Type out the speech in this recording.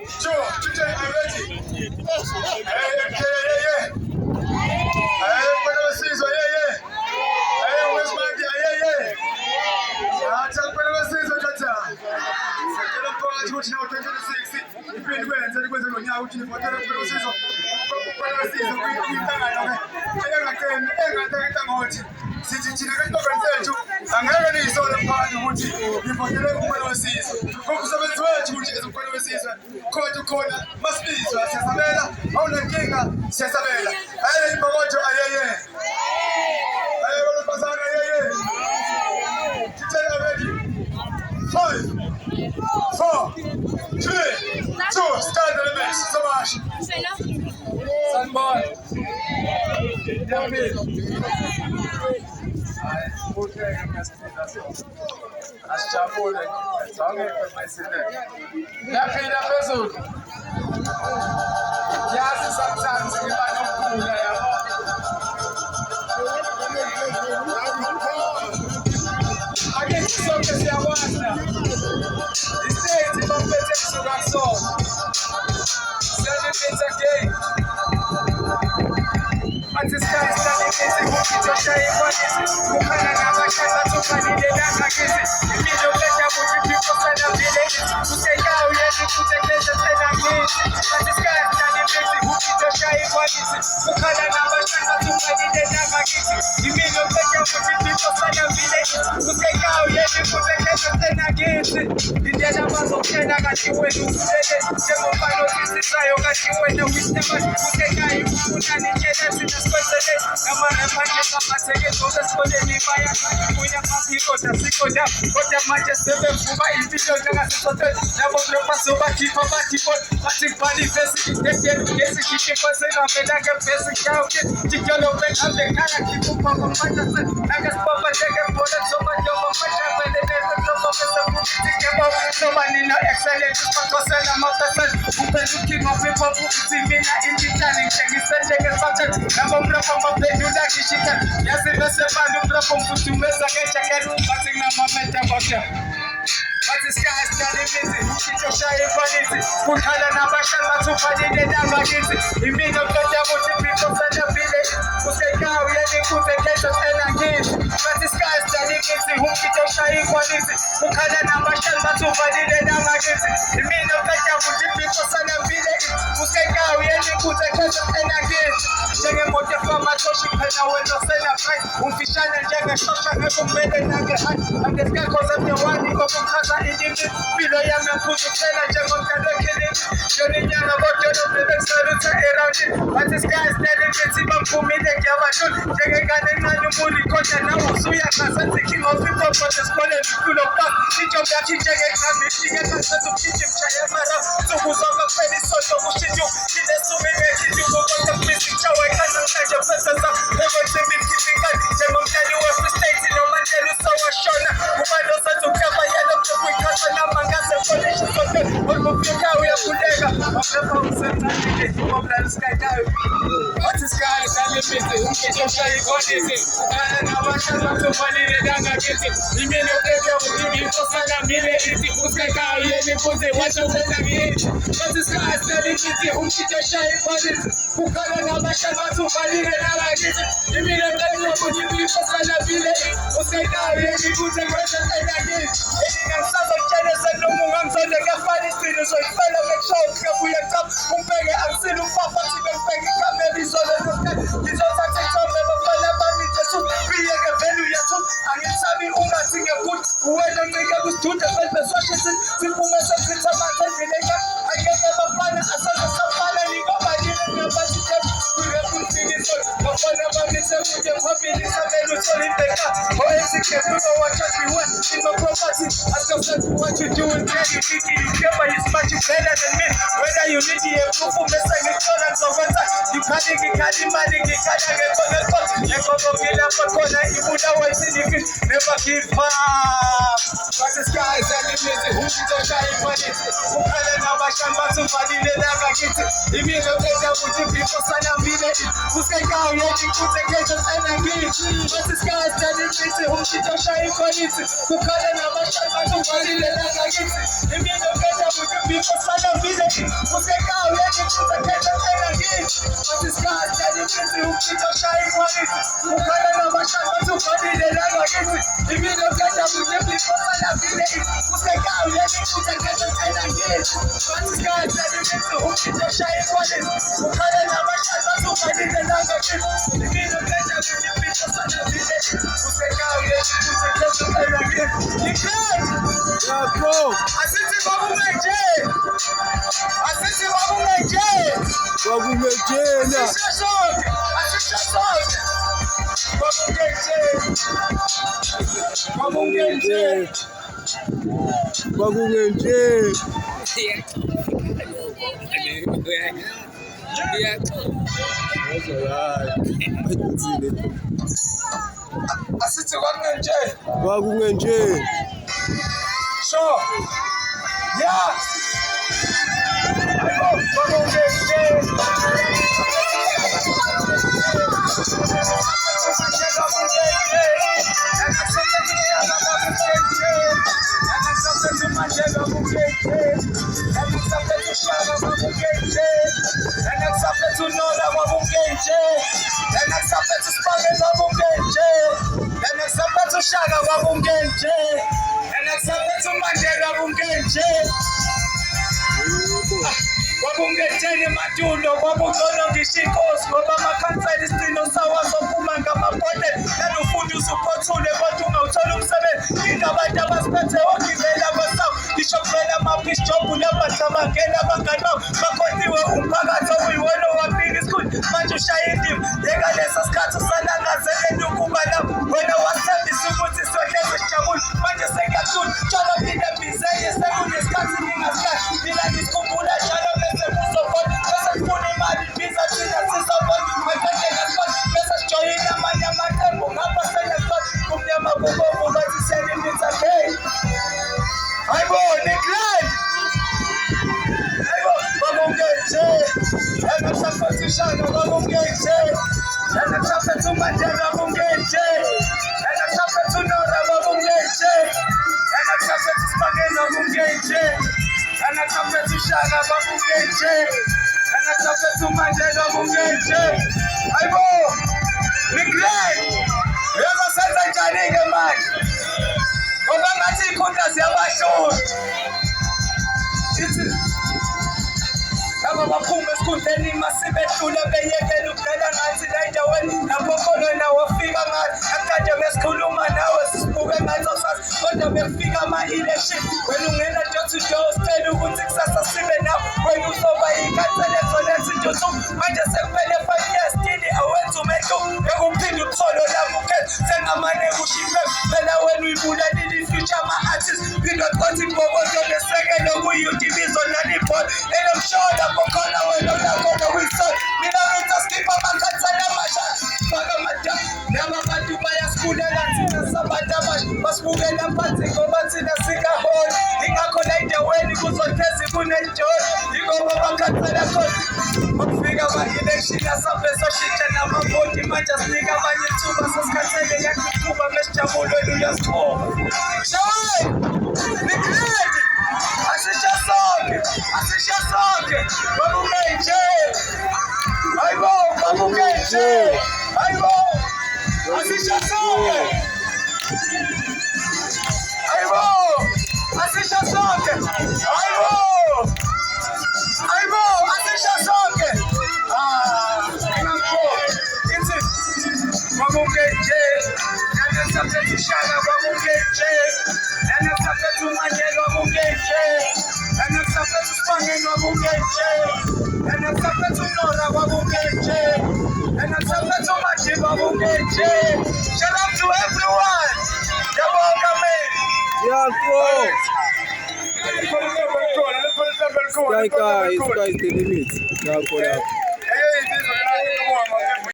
Sure, today I'm ready. Yeah. Hey, whatever season, yeah. Hey, where's my guy? Yeah. Tell whatever season, Tata. Tell them for 2026. If you're going to go to the Nya, which is whatever season. Whatever season, we can't. Sithi kantobenzethu angeke niyisole mphakathi ukuthi ngivotele umkhwelo wesizwe ngokusebenzi wethu ukuthi ezumkhwelo wesizwe khona masibizwa siyasabela awunenkinga siyasabela hayi imbokodo ayeye hayi wabafazana ayeye titela ready 5 4 3 2 start the mix so much Sunboy asijabule zonke mayisile yaphila phezulu yazi sometimes ngiba nokukhula yabo ake sonke siyakwazi na istate baphethe kusuka kusona celebrate again Antes que esta niñez mucho trae iguales Mujer a la bachata tocan y le dan a que se Y mi doble ya mucho tiempo para la violencia Usted ya oye de tu secreto de la gente Antes que esta niñez mucho trae iguales Mujer a la bachata tocan y le dan a que se Y mi doble ya mucho tiempo para la violencia Usted ya oye de tu secreto de la gente Y de la más opción a casi bueno ustedes Llevo para los que se traen casi bueno Usted ya hay una niñez Nabomra kwamba bedula kishika Yasivese bandu mbrapo mfutumeza kecha keru Bati na mameta bosha Bati sky study busy Kichosha ifanizi Kukhala na bashanga tufani dedanga gizi Imino kata muti pito sana vile Usekau yeni kuze kesho tena gizi Bati sky study busy Kichosha ifanizi Kukhala na bashanga tufani dedanga gizi Imino kata muti pito sana vile Usekau yeni kuze kesho tena gizi Njenge moja fama toshi pena wendo sena prai Umfishana njenge shosha kumbele nage hai Angeska koza mnyawani kwa kumkaza indimi Bilo ya mekuzu tena jengo mkado kilimi Joni nyana bote no bebe saruta eraundi Wati sky steady kiti bamkumi de kiavatun Njenge gane nani muri kote na usuya Kasanti king of hip hop Kote skole nikulo pak Nicho myachi njenge kami Shige kansatu kichi mchaye mara Tuku zonga kweli soto mushinju Kine sumine kiju Mukote misi chawe kana mkaje pesasa Ego jimi kipinga Jengo mkani wa free state No manjelu sawa shona Umano satu kama yelo mchepu ikata na mangase Foundation sote Olmufika uya kudega Wafepa usenta nike Wabla sky dawe Wati sky sali misi Umkijosha ikonizi Ukana na washana tufani redanga kiti Imeni ukebya mutimi Kosana mile iti Uskaka yeni kuzi Wacha wena giti Wati sky sali misi Umkijosha ikonizi Ukana na washana tufani redanga kiti Imeni ukebya mutimi Kosana mile iti Uskaka yeni kuzi Wacha wena giti Sasa mchaneza numu ngamzone Gafani sinu so ifela mekshao Kabuya tap Umpege amsinu Papa tibe mpege Kameli zole nuke Kizosa tekome Mafala bani jesu Biye gevelu yetu Angisabi ungatinge put Uwele mege Gustute felpe soshisi Sipume sekrita mante Mineka Angeke mafana Asana safana Nigo bagine Nyabati jem Kure kulfini sol Mafana mamise Muje mhabili Samelu soliteka Oesike Nuno wachaki we In my property Ask yourself what you do and can you think you care but you smart you better than me Whether you need the approval message insurance or what You can't get money you can't get on the spot You can't go get up a corner you would always see you never give up But the sky is an image who is a giant money Who can I have a shamba to money they never get it If you don't get that would you be for son of village Who's going to go you put the cases and I get it But the isikhathi sanifithi umshitshoshaye ipolisi kukhala namashaka tuvalile langakithi impilo kenda kuthi before sana village usekhawu yenikuza kenda kena ngithi bathi isikhathi sanifithi umshitshoshaye ipolisi kukhala namashaka tuvalile langakithi impilo kenda kuthi before sana village usekhawu yenikuza kenda kena ngithi bathi isikhathi sanifithi umshitshoshaye ipolisi kukhala namashaka tuvalile langakithi impilo kenda kuthi before sana village usekhawu yenikuza kenda kena ngithi. Asithi kwakungenje. Asithi kwakungenje. Kwakungenjena. Asishasonke. Asishasonke. Kwakungenje. Kwakungenje. Kwakungenje. Asithi kwakungenje. Kwakungenje. Sure. Yeah. Kwakungenje. Kwakungenjeni matulo kwakungcono ngisho inkosi ngoba amakhansela isicino sawo azophuma ngamabhodle nanufunda usuphothule kodwa ungawuthola umsebenzi into abantu abasiphethe ogibela kwasawo ngisho kuvela amaphishjobu labadlamangela abangani bawo bakhonyiwe umphakathi okuyiwona owafika isikhulu manje ushaya indima yekaleso sikhathi usalangazelele ukuba lapho wena wasithembisa ukuthi siyohlezi sijabule manje sekuyathula tshalo phinde bhizenye sekunesikhathi ningasikhathi mina ngisikhumbula njalo bese kuzobona bese sifuna imali biza thina sizobona makandekasibona bese sijoyina amanye amaqembu ngapha selesona kumnyama kubovu bathi siyalimitha hey hayibo negrand hayibo kwakungenje engasaphethe ushaka kwakungenje engasaphethe umandela kwakungenje engasaphethe unora kwakungenje engasaphethe isibangela kwakungenje engasaphethe ushaka kwakungenje engasaphethe umandela kwakungenje hayibo negrand uyazosenza njani-ke manje ngoba ngathi iy'khundla ziyabashula ithi laba baphuma esikhundleni masibehlule beyekela ukudlala ngathi la endaweni lapho khona wafika ngathi akade besikhuluma nawe sisibuke ngathi awusazi kodwa bekufika ama-election wena ungena door to door usitshela ukuthi kusasa sibe nawe wena uzoba yikhansela etholetha intuthu manje sekumele 5 years stili awenza umehluko bekuphinde utholo labo ukhetha sengamane kushipe phela wena uyibulalile ifuture ama-artist phinde kwathi imbokodo lesekelo kuyi-UTV zonala ibhola enomshola bokhona wena uyakhona kuyisola mina ngithi sikhipha amakhansela amasha faka amadama laba bantu bayasibulela thina sabantu abasha basibukela phansi ngoba thina singaholi ingakho la endaweni kuzohlezi kunenjoli yingoba amakhansela khona ukufika ama-election asabe soshintsha namavoti manje asinika abanye ithuba sesikhansele yakuthuba besijabulweni uyasikhoma shawe nikredi asishasonke kwakungenje hayibo kwakungenje hayibo asishasonke hayibo asishasonke hayibo asishasonke ithi kwakungenje nanesaphethe ushaka kwakungenje nanesaphethe umanyelo kwakungenje nanesaphethe usibangelo kwakungenje nanesaphethe unora kwakungenje nanesaphethe umajiba kwakungenje. Shout out to everyone. You're welcome in. Sky is the limit.